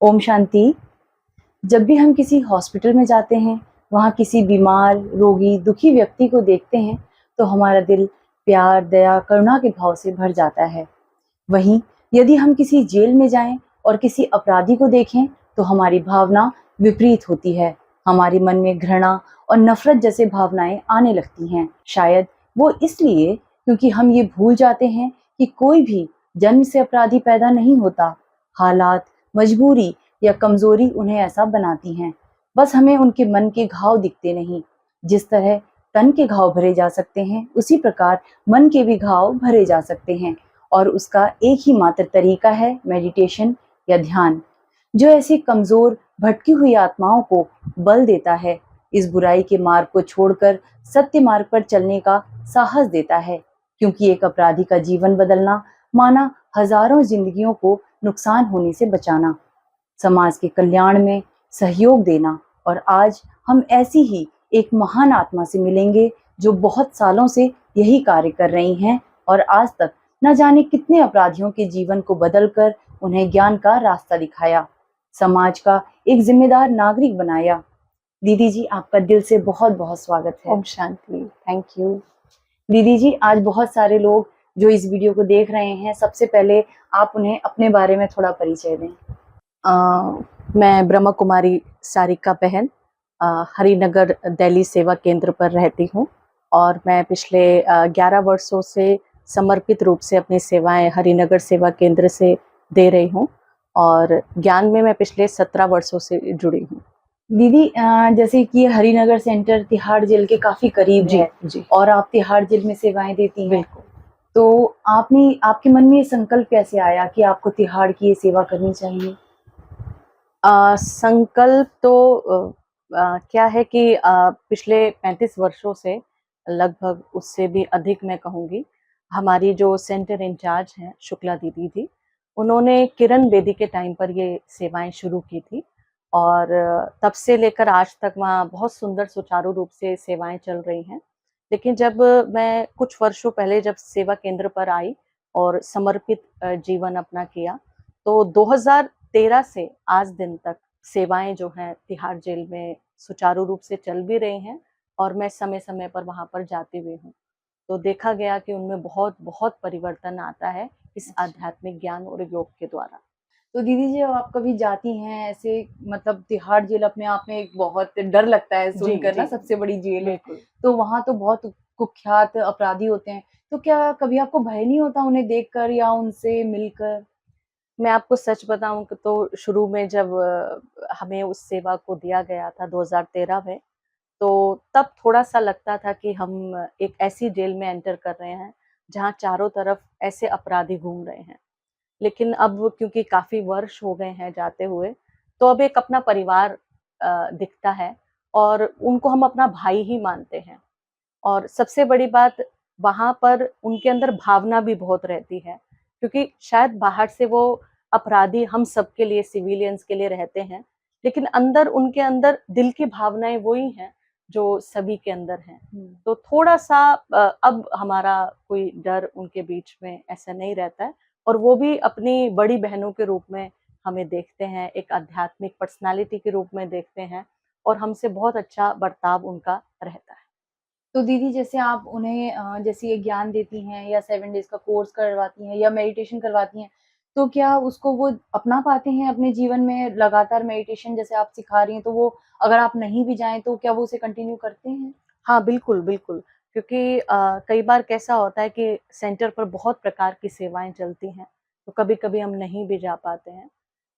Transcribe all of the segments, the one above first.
ओम शांति। जब भी हम किसी हॉस्पिटल में जाते हैं, वहाँ किसी बीमार, रोगी, दुखी व्यक्ति को देखते हैं, तो हमारा दिल प्यार, दया, करुणा के भाव से भर जाता है। वहीं यदि हम किसी जेल में जाएं और किसी अपराधी को देखें, तो हमारी भावना विपरीत होती है। हमारे मन में घृणा और नफरत जैसे भावनाएं आने लगती हैं। शायद वो इसलिए क्योंकि हम ये भूल जाते हैं कि कोई भी जन्म से अपराधी पैदा नहीं होता। हालात, मजबूरी या कमजोरी उन्हें ऐसा बनाती हैं। बस हमें उनके मन के घाव दिखते नहीं। जिस तरह तन के घाव भरे जा सकते हैं, उसी प्रकार मन के भी घाव भरे जा सकते हैं। और उसका एक ही मात्र तरीका है मेडिटेशन या ध्यान, जो ऐसी कमजोर भटकी हुई आत्माओं को बल देता है, इस बुराई के मार्ग को छोड़कर सत्य मार्ग पर चलने का साहस देता है। क्योंकि एक अपराधी का जीवन बदलना माना हजारों जिंदगियों को नुकसान होने से बचाना, समाज के कल्याण में सहयोग देना। और आज हम ऐसी ही एक महान आत्मा से मिलेंगे जो बहुत सालों से यही कार्य कर रही हैं और आज तक न जाने कितने अपराधियों के जीवन को बदलकर उन्हें ज्ञान का रास्ता दिखाया, समाज का एक जिम्मेदार नागरिक बनाया। दीदी जी, आपका दिल से बहुत बहुत स्वागत है। ओम शांति। Thank you. दीदी जी, आज बहुत सारे लोग जो इस वीडियो को देख रहे हैं, सबसे पहले आप उन्हें अपने बारे में थोड़ा परिचय दें। मैं ब्रह्मा कुमारी सारिका बहन हरिनगर दिल्ली सेवा केंद्र पर रहती हूँ और मैं पिछले 11 वर्षों से समर्पित रूप से अपनी सेवाएं हरिनगर सेवा केंद्र से दे रही हूँ और ज्ञान में मैं पिछले 17 वर्षों से जुड़ी हूँ। दीदी, जैसे कि हरिनगर सेंटर तिहाड़ जेल के काफी करीब जी है जी और आप तिहाड़ जेल में सेवाएं देती हैं, बिल्कुल। तो आपके मन में ये संकल्प कैसे आया कि आपको तिहाड़ की ये सेवा करनी चाहिए? संकल्प तो क्या है कि पिछले 35 वर्षों से लगभग उससे भी अधिक मैं कहूँगी, हमारी जो सेंटर इंचार्ज हैं शुक्ला दीदी थी, उन्होंने किरण बेदी के टाइम पर ये सेवाएं शुरू की थी और तब से लेकर आज तक वहाँ बहुत सुंदर सुचारू रूप से सेवाएं चल रही हैं। लेकिन जब मैं कुछ वर्षों पहले जब सेवा केंद्र पर आई और समर्पित जीवन अपना किया, तो 2013 से आज दिन तक सेवाएं जो हैं तिहाड़ जेल में सुचारू रूप से चल भी रही हैं और मैं समय समय पर वहां पर जाती हुई हूँ। तो देखा गया कि उनमें बहुत बहुत परिवर्तन आता है इस आध्यात्मिक ज्ञान और योग के द्वारा। तो दीदी जी, जब आप कभी जाती हैं ऐसे, मतलब तिहाड़ जेल अपने आप में एक बहुत डर लगता है जी सुनकर ना, जी सबसे बड़ी जेल है, बिल्कुल। तो वहां तो बहुत कुख्यात अपराधी होते हैं, तो क्या कभी आपको भय नहीं होता उन्हें देखकर या उनसे मिलकर? मैं आपको सच बताऊं कि तो शुरू में जब हमें उस सेवा को दिया गया था 2013 में, तो तब थोड़ा-सा लगता था कि हम एक ऐसी जेल में एंटर कर रहे हैं, जहाँ चारों तरफ ऐसे अपराधी घूम रहे हैं। लेकिन अब क्योंकि काफ़ी वर्ष हो गए हैं जाते हुए, तो अब एक अपना परिवार दिखता है और उनको हम अपना भाई ही मानते हैं। और सबसे बड़ी बात, वहाँ पर उनके अंदर भावना भी बहुत रहती है, क्योंकि शायद बाहर से वो अपराधी हम सबके लिए, सिविलियंस के लिए रहते हैं, लेकिन अंदर उनके अंदर दिल की भावनाएं वही हैं जो सभी के अंदर हैं। तो थोड़ा-सा अब हमारा कोई डर उनके बीच में ऐसा नहीं रहता है और वो भी अपनी बड़ी बहनों के रूप में हमें देखते हैं, एक आध्यात्मिक पर्सनैलिटी के रूप में देखते हैं और हमसे बहुत अच्छा बर्ताव उनका रहता है। तो दीदी, जैसे आप उन्हें जैसे ये ज्ञान देती हैं या 7 डेज का कोर्स करवाती हैं या मेडिटेशन करवाती हैं, तो क्या उसको वो अपना पाते हैं अपने जीवन में? लगातार मेडिटेशन जैसे आप सिखा रही हैं, तो वो अगर आप नहीं भी जाएँ तो क्या वो उसे कंटिन्यू करते हैं? हाँ, बिल्कुल, बिल्कुल। क्योंकि कई बार कैसा होता है कि सेंटर पर बहुत प्रकार की सेवाएँ चलती हैं, तो कभी-कभी हम नहीं भी जा पाते हैं।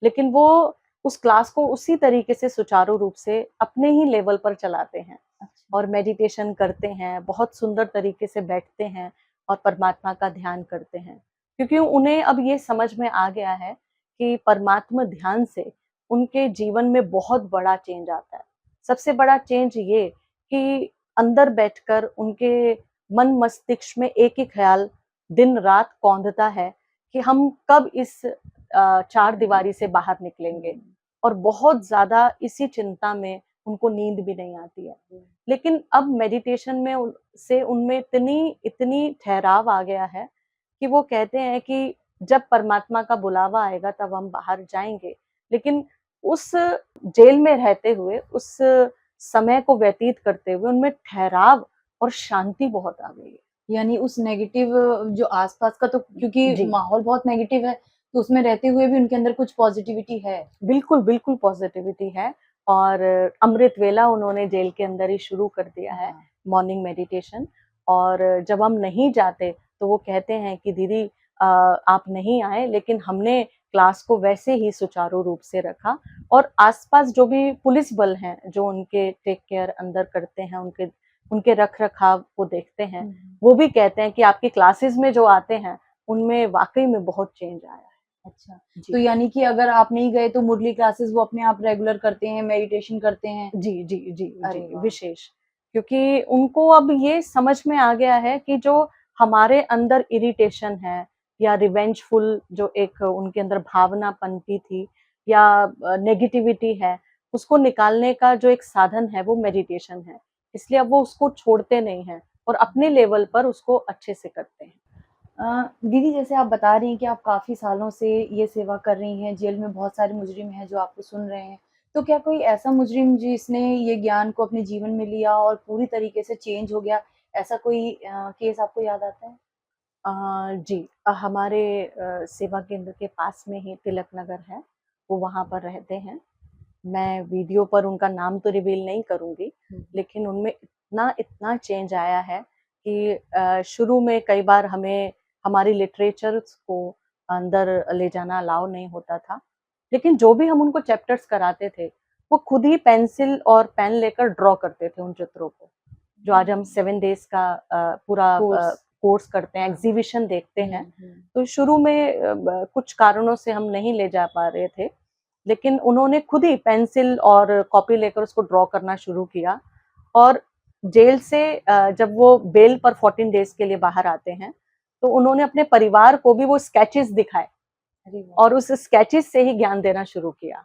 लेकिन वो उस क्लास को उसी तरीके से सुचारू रूप से अपने ही लेवल पर चलाते हैं अच्छा। और मेडिटेशन करते हैं, बहुत सुंदर तरीके से बैठते हैं और परमात्मा का ध्यान करते हैं। क्योंकि उन्हें अब ये समझ में आ गया है कि परमात्मा ध्यान से उनके जीवन में बहुत बड़ा चेंज आता है। सबसे बड़ा चेंज ये कि अंदर बैठकर उनके मन मस्तिष्क में एक ही ख्याल दिन-रात कौंधता है कि हम कब इस चार दीवारी से बाहर निकलेंगे और बहुत ज़्यादा इसी चिंता में उनको नींद भी नहीं आती है। लेकिन अब मेडिटेशन में से उनमें इतनी ठहराव आ गया है कि वो कहते हैं कि जब परमात्मा का बुलावा आएगा तब हम बाहर जाएँगे, लेकिन उस जेल में रहते हुए, उस समय को व्यतीत करते हुए उनमें ठहराव और शांति बहुत आ गई है। यानी उस नेगेटिव जो आसपास का, तो क्योंकि जी। माहौल बहुत नेगेटिव है, तो उसमें रहते हुए भी उनके अंदर कुछ पॉजिटिविटी है। बिल्कुल, बिल्कुल पॉज़िटिविटी है और अमृत वेला उन्होंने जेल के अंदर ही शुरू कर दिया है, हाँ। Morning meditation. और जब हम नहीं जाते, तो वो कहते हैं कि दीदी आप नहीं आए, लेकिन हमने क्लास को वैसे ही सुचारू रूप से रखा। और आस-पास जो भी पुलिस बल हैं, जो उनके टेक केयर अंदर करते हैं, उनके उनके रख-रखाव को देखते हैं, वो भी कहते हैं कि आपकी क्लासेस में जो आते हैं, उनमें वाक़ई में बहुत चेंज आया है। अच्छा, तो जी। यानी कि अगर आप नहीं गए तो मुरली क्लासेस वो अपने आप रेगुलर करते हैं, मेडिटेशन करते हैं? जी, जी, जी, अरे जी, वाह! विशेष। क्योंकि उनको अब ये समझ में आ गया है कि जो हमारे अंदर इरिटेशन है या रिवेंजफुल जो एक उनके अंदर भावना पनपी थी या नेगेटिविटी है, उसको निकालने का जो एक साधन है वो मेडिटेशन है। इसलिए अब वो उसको छोड़ते नहीं हैं और अपने लेवल पर उसको अच्छे से करते हैं। दीदी, जैसे आप बता रही हैं कि आप काफ़ी सालों से ये सेवा कर रही हैं, जेल में बहुत सारे मुजरिम हैं जो आपको सुन रहे हैं। तो क्या कोई ऐसा मुजरिम जिसने ये ज्ञान को अपने जीवन में लिया और पूरी तरीके से चेंज हो गया, ऐसा कोई केस आपको याद आता है? जी, हमारे सेवा केंद्र के पास में ही तिलक नगर है, वो वहाँ पर रहते हैं। मैं वीडियो पर उनका नाम तो रिवील नहीं करूँगी, हुँ। लेकिन उनमें इतना इतना चेंज आया है कि शुरू में कई बार हमें हमारी लिटरेचर्स को अंदर ले जाना अलाउ नहीं होता था। लेकिन जो भी हम उनको चैप्टर्स कराते थे, वो खुद ही पेंसिल और पेन लेकर ड्रॉ करते थे उन चित्रों को। जो आज हम 7 डेज़ का पूरा कोर्स। कोर्स करते हैं, हाँ। एग्ज़िबिशन देखते हैं। हुँ, हुँ। तो शुरू में कुछ कारणों से हम नहीं ले जा पा रहे थे, लेकिन उन्होंने खुद ही पेंसिल और कॉपी लेकर उसको ड्रॉ करना शुरू किया। और जेल से जब वो बेल पर 14 डेज़ के लिए बाहर आते हैं, तो उन्होंने अपने परिवार को भी वो स्केचेस दिखाए अरे वाह! और उस स्केचेस से ही ज्ञान देना शुरू किया।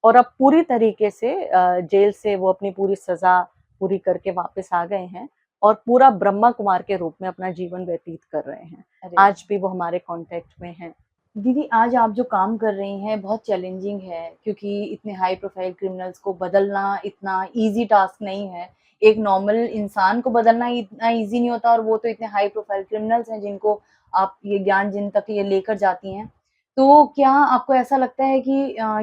और अब पूरी तरीके से जेल से वो अपनी पूरी सज़ा पूरी करके वापस आ गए हैं और पूरा ब्रह्मा कुमार के रूप में अपना जीवन व्यतीत कर रहे हैं। अरे आज वाह! भी वो हमारे कॉन्टैक्ट में हैं। दीदी, आज आप जो काम कर रही हैं बहुत चैलेंजिंग है, क्योंकि इतने हाई प्रोफाइल क्रिमिनल्स को बदलना इतना ईज़ी टास्क नहीं है। एक नॉर्मल इंसान को बदलना ही इतना ईज़ी नहीं होता, और वो तो इतने हाई प्रोफाइल क्रिमिनल्स हैं जिनको आप ये ज्ञान जिन तक ये लेकर जाती हैं। तो क्या आपको ऐसा लगता है कि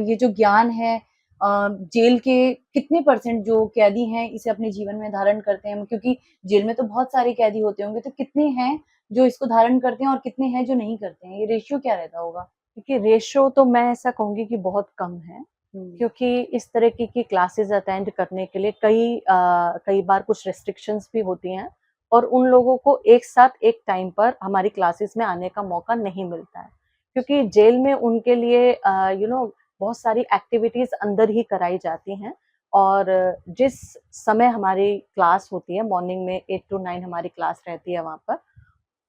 ये जो ज्ञान है, जेल के कितने परसेंट जो कैदी हैं इसे अपने जीवन में धारण करते हैं? क्योंकि जेल में तो बहुत सारे कैदी होते होंगे, तो कितने हैं जो इसको धारण करते हैं और कितने हैं जो नहीं करते हैं? ये रेशियो क्या रहता होगा? देखिए, रेशियो तो मैं ऐसा कहूँगी कि बहुत कम है, हुँ। क्योंकि इस तरीके की क्लासेस अटेंड करने के लिए कई बार कुछ रिस्ट्रिक्शंस भी होती हैं और उन लोगों को एक साथ एक टाइम पर हमारी क्लासेस में आने का मौका नहीं मिलता है। क्योंकि जेल में उनके लिए बहुत सारी एक्टिविटीज़ अंदर ही कराई जाती हैं और जिस समय हमारी क्लास होती है मॉर्निंग में 8 टू 9 हमारी क्लास रहती है वहाँ पर,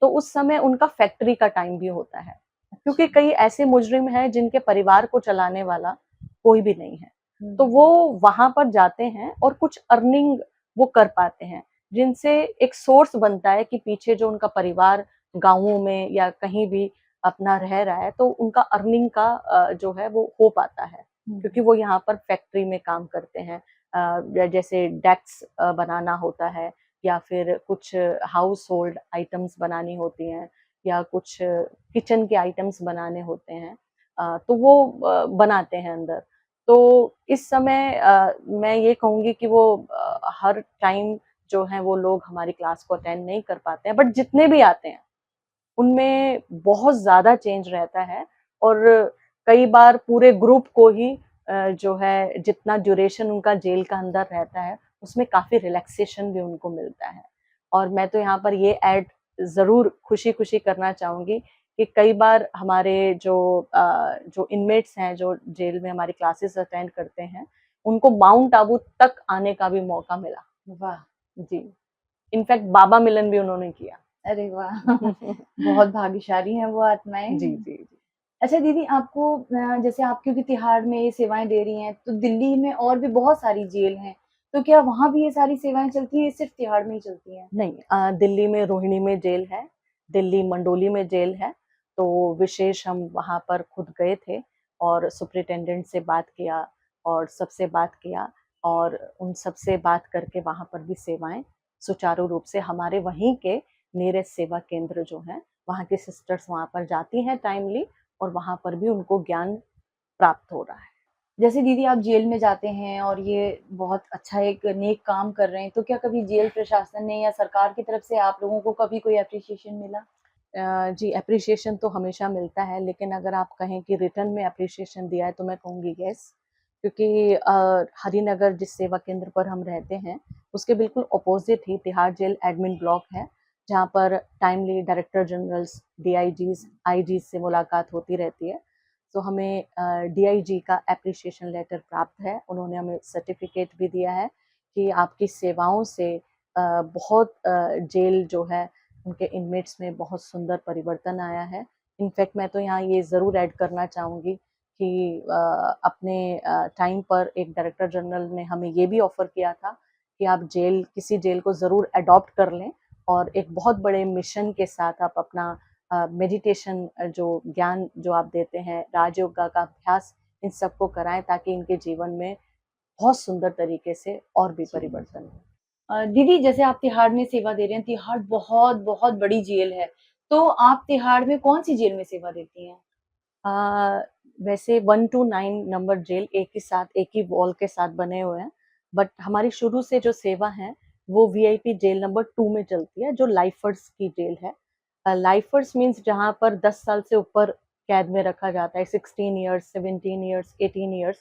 तो उस समय उनका फैक्ट्री का टाइम भी होता है। क्योंकि अच्छा। कई ऐसे मुजरिम हैं जिनके परिवार को चलाने वाला कोई भी नहीं है। हुँ, तो वो हुँ। वहाँ पर जाते हैं और कुछ अर्निंग वो कर पाते हैं, जिनसे एक सोर्स बनता है कि पीछे जो उनका परिवार गाँवों में या कहीं भी अपना रह रहा है, तो उनका अर्निंग का जो है वो हो पाता है। हुँ, क्योंकि हुँ। वो यहाँ पर फैक्ट्री में काम करते हैं। जैसे डेस्क बनाना होता है या फिर कुछ हाउस होल्ड आइटम्स बनानी होती हैं या कुछ किचन के आइटम्स बनाने होते हैं, तो वो बनाते हैं अंदर। तो इस समय मैं ये कहूँगी कि वो हर टाइम जो है वो लोग हमारी क्लास को अटेंड नहीं कर पाते हैं, बट जितने भी आते हैं, उनमें बहुत ज़्यादा चेंज रहता है और कई बार पूरे ग्रुप को ही जो है जितना ड्यूरेशन उनका जेल का अंदर रहता है, उसमें काफ़ी रिलैक्सेशन भी उनको मिलता है। और मैं तो यहाँ पर ये ऐड ज़रूर खुशी-खुशी करना चाहूँगी कि कई बार हमारे जो इनमेट्स हैं, जो जेल में हमारी क्लासेस अटेंड करते हैं, उनको माउंट आबू तक आने का भी मौका मिला। वाह! जी, इनफैक्ट बाबा मिलन भी उन्होंने किया। अरे वाह! बहुत भाग्यशाली हैं वो आत्माएँ। जी, जी, जी। अच्छा दीदी, आपको जैसे आप क्योंकि तिहाड़ में ये सेवाएँ दे रही हैं, तो दिल्ली में और भी बहुत सारी जेल हैं, तो क्या वहाँ भी ये सारी सेवाएँ चलती हैं या सिर्फ़ तिहाड़ में ही चलती हैं? नहीं, दिल्ली में रोहिणी में जेल है, दिल्ली मंडोली में जेल है, तो विशेष हम वहाँ पर खुद गए थे और सुपरिटेंडेंट से बात किया और सबसे बात किया, और उन सबसे बात करके वहाँ पर भी सेवाएं सुचारू रूप से हमारे वहीं के नीरज सेवा केंद्र जो हैं, वहाँ की सिस्टर्स वहाँ पर जाती हैं टाइमली, और वहाँ पर भी उनको ज्ञान प्राप्त हो रहा है। जैसे दीदी आप जेल में जाते हैं और ये बहुत अच्छा एक नेक काम कर रहे हैं, तो क्या कभी जेल प्रशासन ने या सरकार की तरफ से आप लोगों को कभी कोई एप्रिसिएशन मिला? जी, एप्रिसिएशन तो हमेशा मिलता है, लेकिन अगर आप कहें कि रिटर्न में एप्रिसिएशन दिया है तो मैं कहूँगी येस, क्योंकि हरिनगर जिस सेवा केंद्र पर हम रहते हैं, उसके बिल्कुल अपोज़िट ही तिहाड़ जेल एडमिन ब्लॉक है, जहाँ पर टाइमली डायरेक्टर जनरल्स, डीआईजीज़, आईजीज़ से मुलाकात होती रहती है। तो हमें डीआईजी का एप्रिसिएशन लेटर प्राप्त है, उन्होंने हमें सर्टिफ़िकेट भी दिया है कि आपकी सेवाओं से बहुत जेल जो है उनके इनमेट्स में बहुत सुंदर परिवर्तन आया है। इनफैक्ट मैं तो यहाँ ये ज़रूर ऐड करना चाहूँगी कि अपने टाइम पर एक डायरेक्टर जनरल ने हमें ये भी ऑफ़र किया था कि आप किसी जेल को ज़रूर अडॉप्ट कर लें और एक बहुत बड़े मिशन के साथ आप अपना मेडिटेशन जो ज्ञान जो आप देते हैं, राजयोगा का अभ्यास इन सबको कराएँ, ताकि इनके जीवन में बहुत सुंदर तरीके से और भी परिवर्तन हो। दीदी जैसे आप तिहाड़ में सेवा दे रहे हैं, तिहाड़ बहुत बहुत बड़ी जेल है, तो आप तिहाड़ में कौन-सी जेल में सेवा देती हैं? अ, वैसे 1 टू 9 नंबर जेल एक ही साथ, एक ही वॉल के साथ बने हुए हैं, बट हमारी शुरू से जो सेवा है, वो वीआईपी जेल नंबर 2 में चलती है, जो लाइफर्स की जेल है। लाइफर्स मीन्स जहाँ पर 10 साल से ऊपर कैद में रखा जाता है, 16 इयर्स, 17 इयर्स, 18 इयर्स।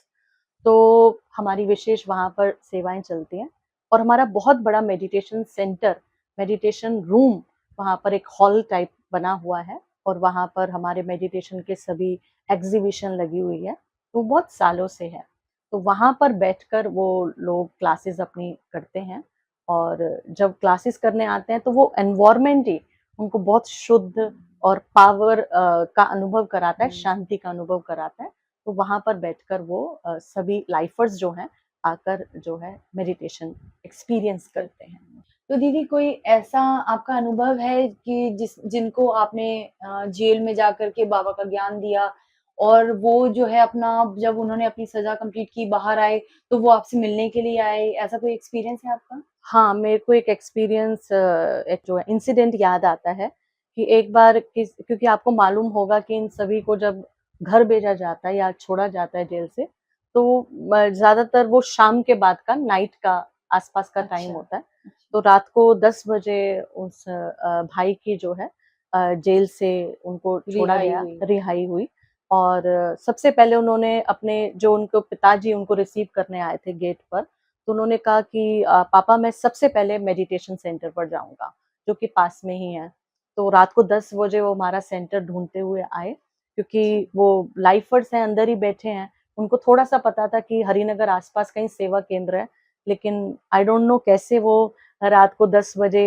तो हमारी विशेष वहाँ पर सेवाएँ चलती हैं, और हमारा बहुत बड़ा मेडिटेशन सेंटर, मेडिटेशन रूम, वहाँ पर एक हॉल टाइप बना हुआ है, और वहाँ पर हमारे मेडिटेशन के सभी एग्ज़िबिशन लगी हुई है, तो बहुत सालों से है। तो वहाँ पर बैठकर वो लोग क्लासेस अपनी करते हैं, और जब क्लासेस करने आते हैं तो वो एनवायरनमेंट ही उनको बहुत शुद्ध और पावर का अनुभव कराता है, शांति का अनुभव कराता है। तो वहाँ पर बैठकर वो सभी लाइफर्स जो हैं आकर जो है मेडिटेशन एक्सपीरियंस करते हैं। तो दीदी कोई ऐसा आपका अनुभव है कि जिनको आपने जेल में जाकर के बाबा का ज्ञान दिया और वो जो है अपना जब उन्होंने अपनी सज़ा कंप्लीट की बाहर आए, तो वो आपसे मिलने के लिए आए, ऐसा कोई एक्सपीरियंस है आपका? हाँ, मेरे को एक एक्सपीरियंस एक जो है इंसिडेंट याद आता है कि एक बार क्योंकि आपको मालूम होगा कि इन सभी को जब घर भेजा जाता है या छोड़ा जाता है जेल से, तो ज़्यादातर वो शाम के बाद का, नाइट का आस-पास का टाइम अच्छा, होता है। अच्छा। तो रात को 10 बजे उस भाई की जो है जेल से उनको छोड़ा रिहाई गया, हुई। रिहाई हुई, और सबसे पहले उन्होंने अपने जो उनको पिताजी उनको रिसीव करने आए थे गेट पर, तो उन्होंने कहा कि पापा मैं सबसे पहले मेडिटेशन सेंटर पर जाऊँगा, जो कि पास में ही है। तो रात को 10 बजे वो हमारा सेंटर ढूँढते हुए आए, क्योंकि वो लाइफ़र्स हैं, अंदर ही बैठे हैं। उनको थोड़ा-सा पता था कि हरिनगर आस-पास कहीं सेवा केंद्र है, लेकिन आई डोंट नो कैसे वो रात को 10 बजे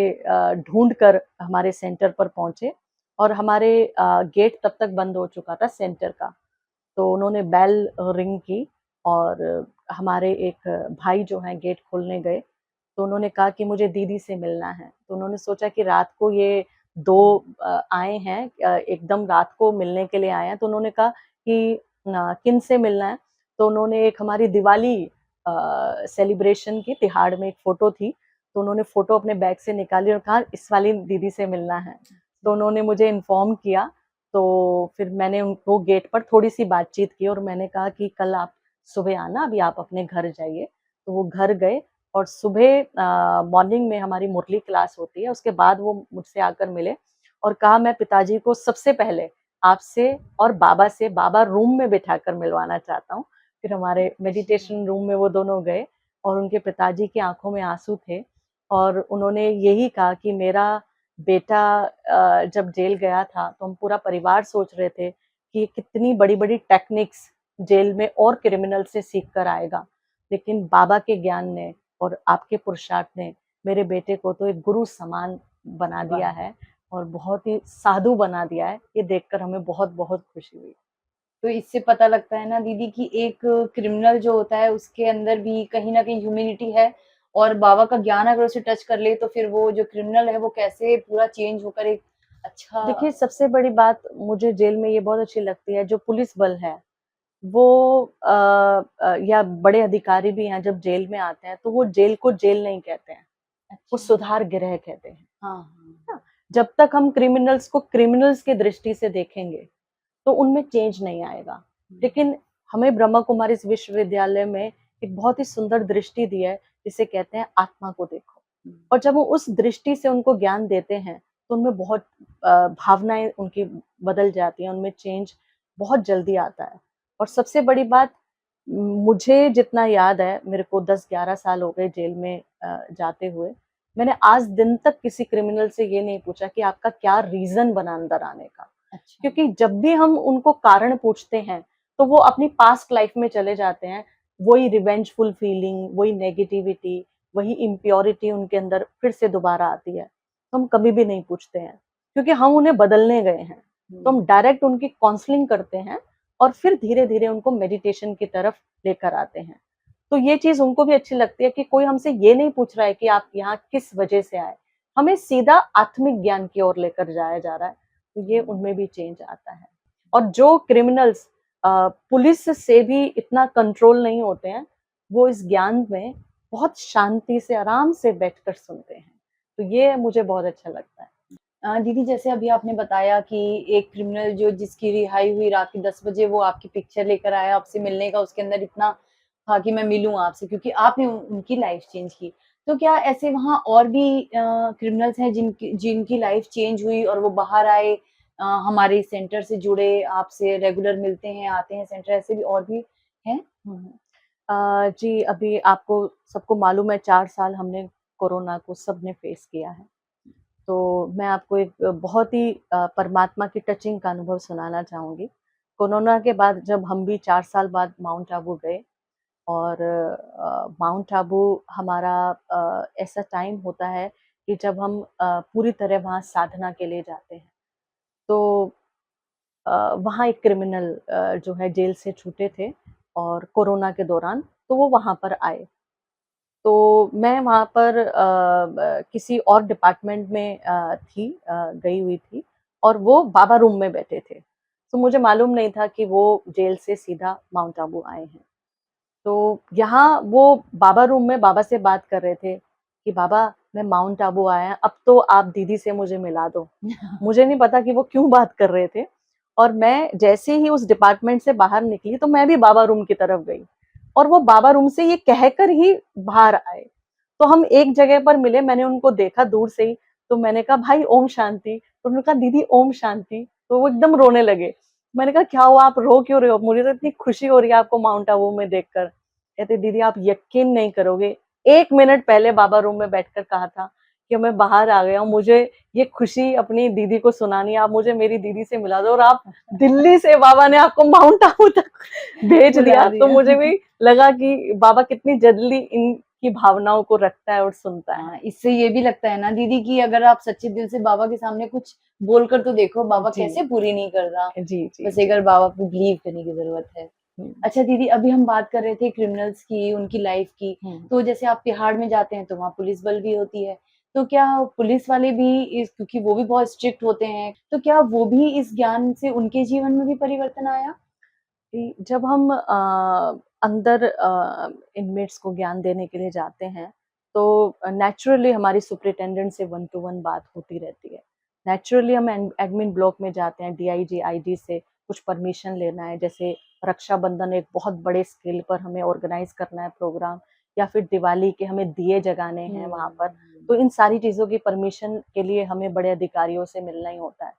ढूँढ कर हमारे सेंटर पर पहुँचे, और हमारे गेट तब तक बंद हो चुका था सेंटर का। तो उन्होंने बेल रिंग की, और हमारे एक भाई जो हैं गेट खोलने गए, तो उन्होंने कहा कि मुझे दीदी से मिलना है। तो उन्होंने सोचा कि रात को ये 2 आए हैं, एकदम रात को मिलने के लिए आए हैं, तो उन्होंने कहा कि किन से मिलना है? तो उन्होंने एक हमारी दिवाली सेलिब्रेशन की, तिहाड़ में एक फ़ोटो थी, तो उन्होंने फ़ोटो अपने बैग से निकाली और कहा इस वाली दीदी से मिलना है। तो उन्होंने मुझे इन्फॉर्म किया, तो फिर मैंने उनको गेट पर थोड़ी-सी बातचीत की, और मैंने कहा कि कल आप सुबह आना, अभी आप अपने घर जाइए। तो वो घर गए, और सुबह मॉर्निंग में हमारी मुरली क्लास होती है, उसके बाद वो मुझसे आकर मिले और कहा मैं पिताजी को सबसे पहले आपसे और बाबा से, बाबा रूम में बिठाकर मिलवाना चाहता हूँ। फिर हमारे मेडिटेशन रूम में वो दोनों गए, और उनके पिताजी की आँखों में आँसू थे, और उन्होंने यही कहा कि मेरा बेटा जब जेल गया था, तो हम पूरा परिवार सोच रहे थे कि कितनी बड़ी-बड़ी टेक्निक्स जेल में और क्रिमिनल से सीख कर आएगा। लेकिन बाबा के ज्ञान ने और आपके पुरुषार्थ ने मेरे बेटे को तो एक गुरु समान बना दिया वाह! है, और बहुत ही साधु बना दिया है। ये देखकर हमें बहुत-बहुत खुशी हुई। तो इससे पता लगता है ना दीदी कि एक क्रिमिनल जो होता है उसके अंदर भी कहीं न कहीं ह्यूमैनिटी है और बाबा का ज्ञान अगर उसे टच कर ले तो फिर वो जो क्रिमिनल है वो कैसे पूरा चेंज होकर एक अच्छा। देखिए, सबसे बड़ी बात मुझे जेल में ये बहुत अच्छी लगती है, जो पुलिस बल है, वो या बड़े अधिकारी भी हैं जब जेल में आते हैं तो वो जेल को जेल नहीं कहते हैं, वो अच्छा। सुधार गृह कहते हैं। हाँ, हाँ। ना? जब तक हम क्रिमिनल्स को क्रिमिनल्स की दृष्टि से देखेंगे तो उनमें चेंज नहीं आएगा। लेकिन हमें ब्रह्मा कुमारी विश्वविद्यालय में एक बहुत ही सुंदर दृष्टि दी है जिसे कहते हैं आत्मा को देखो। और जब वो उस दृष्टि से उनको ज्ञान देते हैं तो उनमें बहुत भावनाएं उनकी बदल जाती हैं, उनमें चेंज बहुत जल्दी आता है। और सबसे बड़ी बात, मुझे जितना याद है, मेरे को 10-11 साल हो गए जेल में जाते हुए, मैंने आज दिन तक किसी क्रिमिनल से ये नहीं पूछा कि आपका क्या रीजन बना अंदर आने का। अच्छा। क्योंकि जब भी हम उनको कारण पूछते हैं तो वो अपनी पास्ट लाइफ में चले जाते हैं, वही रिवेंजफुल फीलिंग, वही नेगेटिविटी, वही इम्प्योरिटी उनके अंदर फिर से दोबारा आती है। तो हम कभी भी नहीं पूछते हैं क्योंकि हम उन्हें बदलने गए हैं। तो हम डायरेक्ट उनकी काउंसलिंग करते हैं और फिर धीरे धीरे उनको मेडिटेशन की तरफ लेकर आते हैं। तो ये चीज उनको भी अच्छी लगती है कि कोई हमसे ये नहीं पूछ रहा है कि आप यहाँ किस वजह से आए, हमें सीधा आत्मिक ज्ञान की ओर लेकर जाया जा रहा है। तो ये उनमें भी चेंज आता है। और जो क्रिमिनल्स पुलिस से भी इतना कंट्रोल नहीं होते हैं, वो इस ज्ञान में बहुत शांति से आराम से बैठकर सुनते हैं। तो ये मुझे बहुत अच्छा लगता है। दीदी जैसे अभी आपने बताया कि एक क्रिमिनल जो जिसकी रिहाई हुई रात के 10 बजे वो आपकी पिक्चर लेकर आया आपसे मिलने का, उसके अंदर इतना था कि मैं मिलूँ आपसे क्योंकि आपने उनकी लाइफ चेंज की। तो क्या ऐसे वहाँ और भी क्रिमिनल्स हैं जिनकी जिनकी लाइफ चेंज हुई और वो बाहर आए, हमारे सेंटर से जुड़े, आपसे रेगुलर मिलते हैं, आते हैं सेंटर, ऐसे भी और भी हैं? हुँ। जी, अभी आपको सबको मालूम है 4 साल हमने कोरोना को सबने फेस किया है। तो मैं आपको एक बहुत ही परमात्मा की टचिंग का अनुभव सुनाना चाहूँगी। कोरोना के बाद जब हम भी 4 साल बाद माउंट आबू गए और माउंट आबू हमारा ऐसा टाइम होता है कि जब हम पूरी तरह वहाँ साधना के लिए जाते हैं। तो वहाँ एक क्रिमिनल जो है जेल से छूटे थे और कोरोना के दौरान, तो वो वहाँ पर आए। तो मैं वहाँ पर किसी और डिपार्टमेंट में गई हुई थी और वो बाबा रूम में बैठे थे। तो मुझे मालूम नहीं था कि वो जेल से सीधा माउंट आबू आए हैं। तो यहाँ वो बाबा रूम में बाबा से बात कर रहे थे कि बाबा मैं माउंट आबू आया, अब तो आप दीदी से मुझे मिला दो। मुझे नहीं पता कि वो क्यों बात कर रहे थे। और मैं जैसे ही उस डिपार्टमेंट से बाहर निकली तो मैं भी बाबा रूम की तरफ गई और वो बाबा रूम से ये कहकर ही बाहर आए। तो हम एक जगह पर मिले, मैंने उनको देखा दूर से ही, तो मैंने कहा भाई ओम शांति, तो उन्होंने कहा दीदी ओम शांति, तो वो एकदम रोने लगे। मैंने कहा क्या हुआ, आप रो क्यों रहे हो? मुझे तो इतनी खुशी हो रही है आपको माउंट आबू में देखकर। कहते दीदी आप यकीन नहीं करोगे, 1 मिनट पहले बाबा रूम में बैठकर कहा था कि मैं बाहर आ गया हूँ, मुझे ये खुशी अपनी दीदी को सुनानी है, आप मुझे मेरी दीदी से मिला दो और आप दिल्ली से बाबा ने आपको माउंट आबू तक भेज बुला दिया। तो दिया। मुझे भी लगा कि बाबा कितनी जल्दी इनकी भावनाओं को रखता है और सुनता है। हाँ, इससे ये भी लगता है ना दीदी कि अगर आप सच्चे दिल से बाबा के सामने कुछ बोलकर तो देखो, बाबा जी, कैसे पूरी नहीं करता। जी, जी, बस एक जी। बार बाबा पे बिलीव करने की ज़रूरत है। हुँ, अच्छा दीदी, अभी हम बात कर रहे थे क्रिमिनल्स की, उनकी लाइफ की, हुँ। तो जैसे आप तिहाड़ में जाते हैं तो वहाँ पुलिस बल भी होती है। तो क्या पुलिस वाले भी इस क्योंकि वो भी बहुत स्ट्रिक्ट होते हैं, तो क्या वो भी इस ज्ञान से उनके जीवन में भी परिवर्तन आया? कि जब हम अंदर इनमेट्स को ज्ञान देने के लिए जाते हैं, तो नेचुरली हमारी सुपरिटेंडेंट से 1 टू 1 बात होती रहती है। नेचुरली हम एडमिन ब्लॉक में जाते हैं, डीआईजी, आईजी से कुछ परमिशन लेना है, जैसे रक्षाबंधन एक बहुत बड़े स्केल पर हमें ऑर्गेनाइज़ करना है प्रोग्राम, या फिर दिवाली के हमें दिए जगाने हैं वहाँ पर। तो इन सारी चीज़ों की परमिशन के लिए हमें बड़े अधिकारियों से मिलना ही होता है।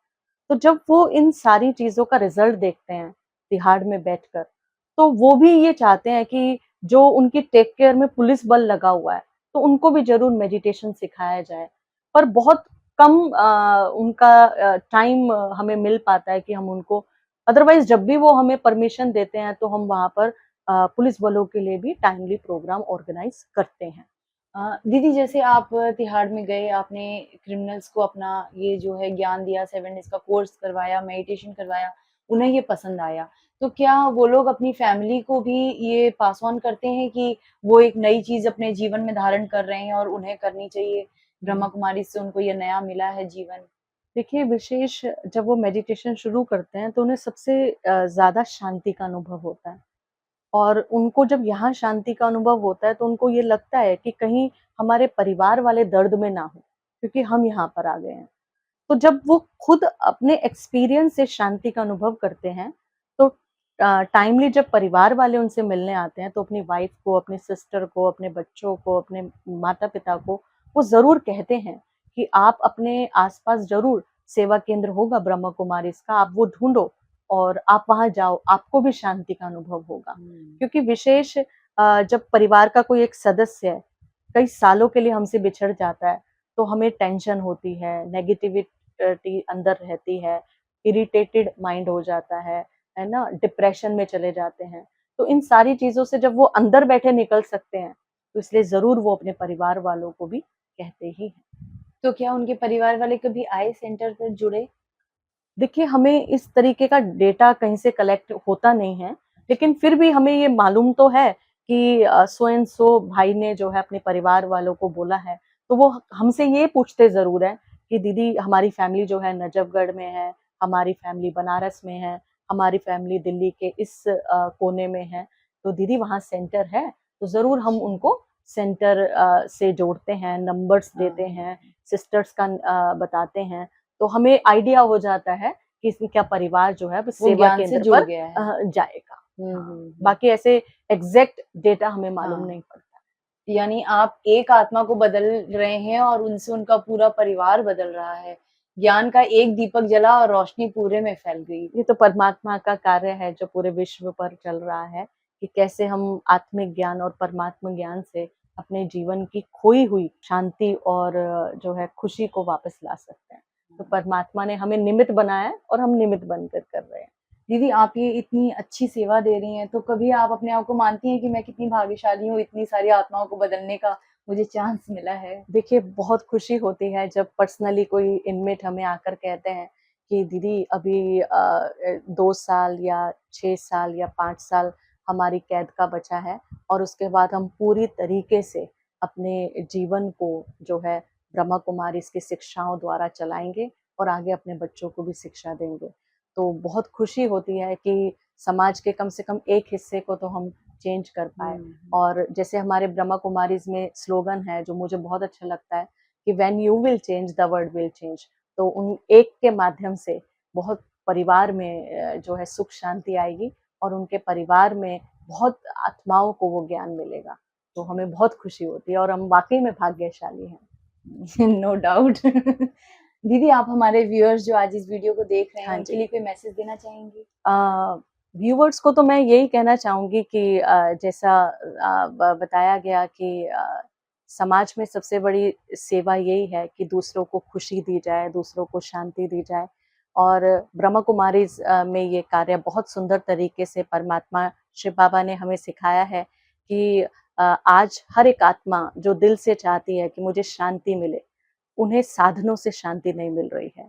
तो जब वो इन सारी चीज़ों का रिज़ल्ट देखते हैं तिहाड़ में बैठकर, तो वो भी ये चाहते हैं कि जो उनकी टेक केयर में पुलिस बल लगा हुआ है, तो उनको भी ज़रूर मेडिटेशन सिखाया जाए। पर बहुत कम उनका टाइम हमें मिल पाता है कि हम उनको, अदरवाइज़ जब भी वो हमें परमिशन देते हैं, तो हम वहाँ पर पुलिस बलों के लिए भी टाइमली प्रोग्राम ऑर्गेनाइज़ करते हैं। दीदी जैसे आप तिहाड़ में गए, आपने क्रिमिनल्स को अपना ये जो है ज्ञान दिया, 7 डेज़ का कोर्स करवाया, मेडिटेशन करवाया, उन्हें ये पसंद आया। तो क्या वो लोग अपनी फैमिली को भी ये पास ऑन करते हैं कि वो एक नई चीज़ अपने जीवन में धारण कर रहे हैं और उन्हें करनी चाहिए? ब्रह्मा कुमारी से उनको ये नया मिला है जीवन। देखिए, विशेष जब वो मेडिटेशन शुरू करते हैं तो उन्हें सबसे ज़्यादा शांति का अनुभव होता है। और उनको जब यहाँ शांति का अनुभव होता है तो उनको ये लगता है कि कहीं हमारे परिवार वाले दर्द में ना हो, क्योंकि हम यहाँ पर आ गए हैं। तो जब वो खुद अपने एक्सपीरियंस से शांति का अनुभव करते हैं, तो टाइमली जब परिवार वाले उनसे मिलने आते हैं, तो अपनी वाइफ को, अपनी सिस्टर को, अपने बच्चों को, अपने माता-पिता को वो ज़रूर कहते हैं कि आप अपने आस-पास ज़रूर सेवा केंद्र होगा ब्रह्मा कुमारीज़ का, आप वो ढूँढो और आप वहाँ जाओ, आपको भी शांति का अनुभव होगा। क्योंकि विशेष जब परिवार का कोई एक सदस्य है, कई सालों के लिए हमसे बिछड़ जाता है, तो हमें टेंशन होती है, नेगेटिविटी अंदर रहती है, इरिटेटेड माइंड हो जाता है ना? डिप्रेशन में चले जाते हैं। तो इन सारी चीज़ों से जब वो अंदर बैठे निकल सकते हैं, तो इसलिए ज़रूर वो अपने परिवार वालों को भी कहते ही हैं। तो क्या उनके परिवार वाले कभी आए सेंटर पर जुड़े? देखिए, हमें इस तरीके का डेटा कहीं से कलेक्ट होता नहीं है, लेकिन फिर भी हमें ये मालूम तो है कि सो एंड सो भाई ने जो है अपने परिवार वालों को बोला है। तो वो हमसे ये पूछते ज़रूर हैं कि दीदी हमारी फैमिली जो है नजफ़गढ़ में है, हमारी फैमिली बनारस में है, हमारी फैमिली दिल्ली के इस कोने में है, तो दीदी वहाँ सेंटर है? तो ज़रूर हम उनको सेंटर से जोड़ते हैं, नंबर्स देते हैं, सिस्टर्स का बताते हैं। तो हमें आइडिया हो जाता है कि इसका परिवार जो है वो वो सेवा ज्ञान से केंद्र जुड़ पर गया है। जाएगा। हुँ, हाँ, हुँ, हुँ। बाकी ऐसे एग्ज़ैक्ट डेटा हमें मालूम हाँ। नहीं पड़ता। यानी आप एक आत्मा को बदल रहे हैं और उनसे उनका पूरा परिवार बदल रहा है। ज्ञान का एक दीपक जला और रोशनी पूरे में फैल गई। ये तो परमात्मा का कार्य है जो पूरे विश्व पर चल रहा है कि कैसे हम आत्मिक ज्ञान और परमात्म ज्ञान से अपने जीवन की खोई हुई शांति और जो है खुशी को वापस ला सकते हैं। तो परमात्मा ने हमें निमित्त बनाया है और हम निमित्त बनकर कर रहे हैं। दीदी आप ये इतनी अच्छी सेवा दे रही हैं, तो कभी आप अपने आप को मानती हैं कि मैं कितनी भाग्यशाली हूँ, इतनी सारी आत्माओं को बदलने का मुझे चांस मिला है? देखिए, बहुत खुशी होती है जब पर्सनली कोई इनमेट हमें आकर कहते हैं कि दीदी अभी 2 साल या 6 साल या 5 साल हमारी कैद का बचा है और उसके बाद हम पूरी तरीके से अपने जीवन को जो है ब्रह्मा कुमारी इसकी शिक्षाओं द्वारा चलाएँगे और आगे अपने बच्चों को भी शिक्षा देंगे। तो बहुत खुशी होती है कि समाज के कम से कम एक हिस्से को तो हम चेंज कर पाए। और जैसे हमारे ब्रह्मा कुमारीज़ में स्लोगन है जो मुझे बहुत अच्छा लगता है कि when you will change the world will change. तो उन एक के माध्यम से बहुत परिवार में जो है सुख शांति आएगी और उनके परिवार में बहुत आत्माओं को वो ज्ञान मिलेगा। तो हमें बहुत खुशी होती है और हम वाक़ई में भाग्यशाली हैं। No doubt. दीदी आप हमारे व्यूअर्स जो आज इस वीडियो को देख रहे हैं, हाँ उनके जी। लिए कोई मैसेज देना चाहेंगी? व्यूवर्स को तो मैं यही कहना चाहूँगी कि जैसा बताया गया कि समाज में सबसे बड़ी सेवा यही है कि दूसरों को खुशी दी जाए, दूसरों को शांति दी जाए और ब्रह्मा कुमारीज़ में ये कार्य बहुत सुंदर तरीके से परमात्मा शिव बाबा ने हमें सिखाया है कि आज हर एक आत्मा जो दिल से चाहती है कि मुझे शांति मिले, उन्हें साधनों से शांति नहीं मिल रही है।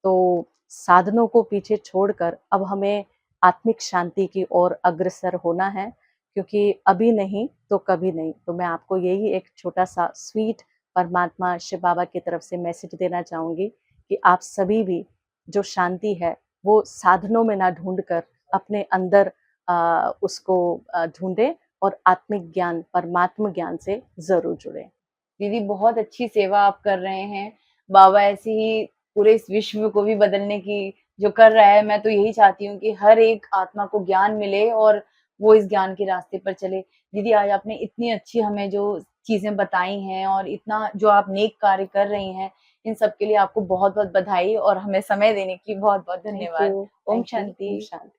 तो साधनों को पीछे छोड़कर अब हमें आत्मिक शांति की ओर अग्रसर होना है, क्योंकि अभी नहीं तो कभी नहीं। तो मैं आपको यही एक छोटा-सा स्वीट परमात्मा शिव बाबा की तरफ से मैसेज देना चाहूँगी कि आप सभी भी जो शांति है, वो साधनों में ना ढूँढ कर अपने अंदर उसको ढूँढें और आत्मिक ज्ञान, परमात्म ज्ञान से ज़रूर जुड़ें। दीदी बहुत अच्छी सेवा आप कर रहे हैं। बाबा ऐसे ही पूरे इस विश्व को भी बदलने की जो कर रहा है, मैं तो यही चाहती हूँ कि हर एक आत्मा को ज्ञान मिले और वो इस ज्ञान के रास्ते पर चले। दीदी आज आपने इतनी अच्छी हमें जो चीज़ें बताई हैं और इतना जो आप नेक कार्य कर रही हैं, इन सब के लिए आपको बहुत-बहुत बधाई और हमें समय देने की बहुत-बहुत थैंक धन्यवाद। यू, ओम थैंक यू, ओम शांति। शांति।